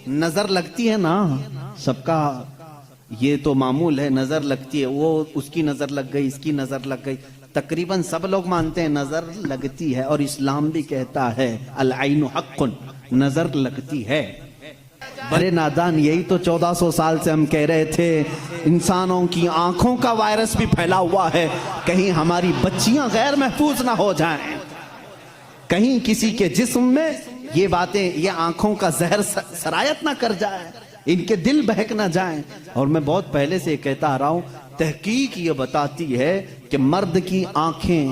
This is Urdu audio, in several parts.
نظر لگتی ہے نا، سب کا یہ تو معمول ہے، نظر لگتی ہے، وہ اس کی نظر لگ گئی، اس کی نظر لگ گئی، تقریباً سب لوگ مانتے ہیں نظر لگتی ہے، اور اسلام بھی کہتا ہے العین حق، نظر لگتی ہے۔ بڑے نادان، یہی تو 1400 سال سے ہم کہہ رہے تھے انسانوں کی آنکھوں کا وائرس بھی پھیلا ہوا ہے، کہیں ہماری بچیاں غیر محفوظ نہ ہو جائیں، کہیں کسی کے جسم میں یہ باتیں، یہ آنکھوں کا زہر سرایت نہ کر جائے، ان کے دل بہک نہ جائیں۔ اور میں بہت پہلے سے کہتا آ رہا ہوں، تحقیق یہ بتاتی ہے کہ مرد کی آنکھیں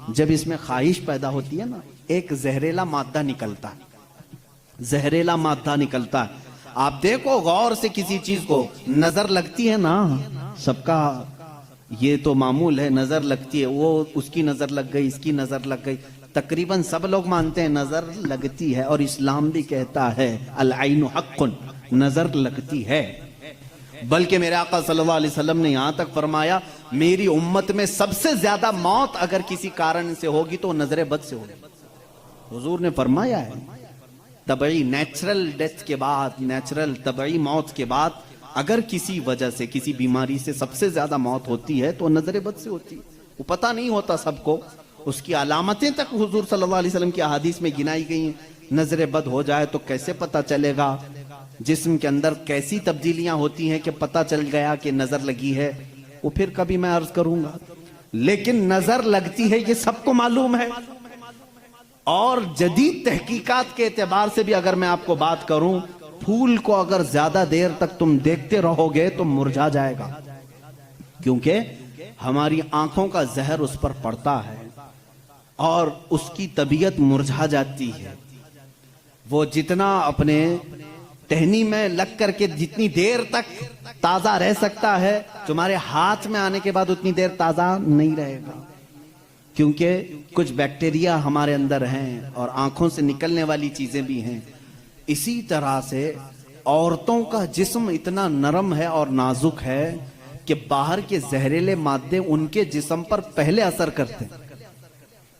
جب اس میں خواہش پیدا ہوتی ہے نا، ایک زہریلا مادہ نکلتا ہے، زہریلا مادہ نکلتا ہے۔ آپ دیکھو غور سے کسی چیز کو، نظر لگتی ہے نا، سب کا یہ تو معمول ہے، نظر لگتی ہے، وہ اس کی نظر لگ گئی، اس کی نظر لگ گئی، تقریباً سب لوگ مانتے ہیں نظر لگتی ہے، اور اسلام بھی کہتا ہے العین حق، نظر لگتی ہے۔ بلکہ میرے آقا صلی اللہ علیہ وسلم نے یہاں تک فرمایا میری امت میں سب سے زیادہ موت اگر کسی کارن سے ہوگی تو نظر بد سے ہوگی۔ حضور نے فرمایا ہے طبعی نیچرل ڈیتھ کے بعد، نیچرل طبعی موت کے بعد اگر کسی وجہ سے، کسی بیماری سے سب سے زیادہ موت ہوتی ہے تو نظر بد سے ہوتی ہے۔ وہ پتہ نہیں ہوتا سب کو، اس کی علامتیں تک حضور صلی اللہ علیہ وسلم کی احادیث میں گنائی گئی ہیں۔ نظر بد ہو جائے تو کیسے پتہ چلے گا؟ جسم کے اندر کیسی تبدیلیاں ہوتی ہیں کہ پتہ چل گیا کہ نظر لگی ہے، وہ پھر کبھی میں عرض کروں گا۔ لیکن نظر لگتی ہے یہ سب کو معلوم ہے، اور جدید تحقیقات کے اعتبار سے بھی اگر میں آپ کو بات کروں، پھول کو اگر زیادہ دیر تک تم دیکھتے رہو گے تو مرجھا جائے گا، کیونکہ ہماری آنکھوں کا زہر اس پر پڑتا ہے اور اس کی طبیعت مرجھا جاتی ہے۔ وہ جتنا اپنے ٹہنی میں لگ کر کے جتنی دیر تک تازہ رہ سکتا ہے، تمہارے ہاتھ میں آنے کے بعد اتنی دیر تازہ نہیں رہے گا، کیونکہ کچھ بیکٹیریا ہمارے اندر ہیں اور آنکھوں سے نکلنے والی چیزیں بھی ہیں۔ اسی طرح سے عورتوں کا جسم اتنا نرم ہے اور نازک ہے کہ باہر کے زہریلے مادے ان کے جسم پر پہلے اثر کرتے ہیں،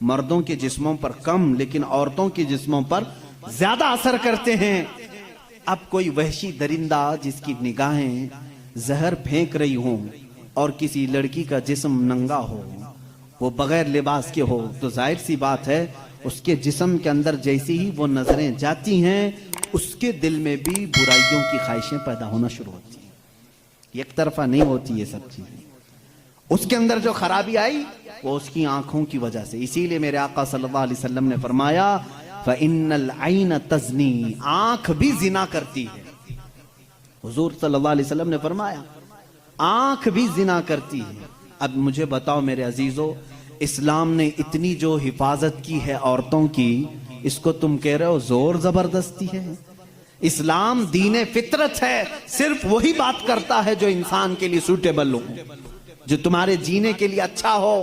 مردوں کے جسموں پر کم لیکن عورتوں کے جسموں پر زیادہ اثر کرتے ہیں۔ اب کوئی وحشی درندہ جس کی نگاہیں زہر پھینک رہی ہوں اور کسی لڑکی کا جسم ننگا ہو، وہ بغیر لباس کے ہو، تو ظاہر سی بات ہے اس کے جسم کے اندر جیسی ہی وہ نظریں جاتی ہیں، اس کے دل میں بھی برائیوں کی خواہشیں پیدا ہونا شروع ہوتی ہیں۔ ایک طرفہ نہیں ہوتی یہ سب چیزیں، اس کے اندر جو خرابی آئی وہ اس کی آنکھوں کی وجہ سے۔ اسی لیے میرے آقا صلی اللہ علیہ وسلم نے فرمایا فَإِنَّ الْعَيْنَ تَزْنِي، آنکھ بھی زنا کرتی ہے۔ حضور صلی اللہ علیہ وسلم نے فرمایا آنکھ بھی زنا کرتی ہے۔ اب مجھے بتاؤ میرے عزیزو، اسلام نے اتنی جو حفاظت کی ہے عورتوں کی، اس کو تم کہہ رہے ہو زور زبردستی ہے؟ اسلام دین فطرت ہے، صرف وہی بات کرتا ہے جو انسان کے لیے سوٹیبل ہو، جو تمہارے جینے کے لیے اچھا ہو۔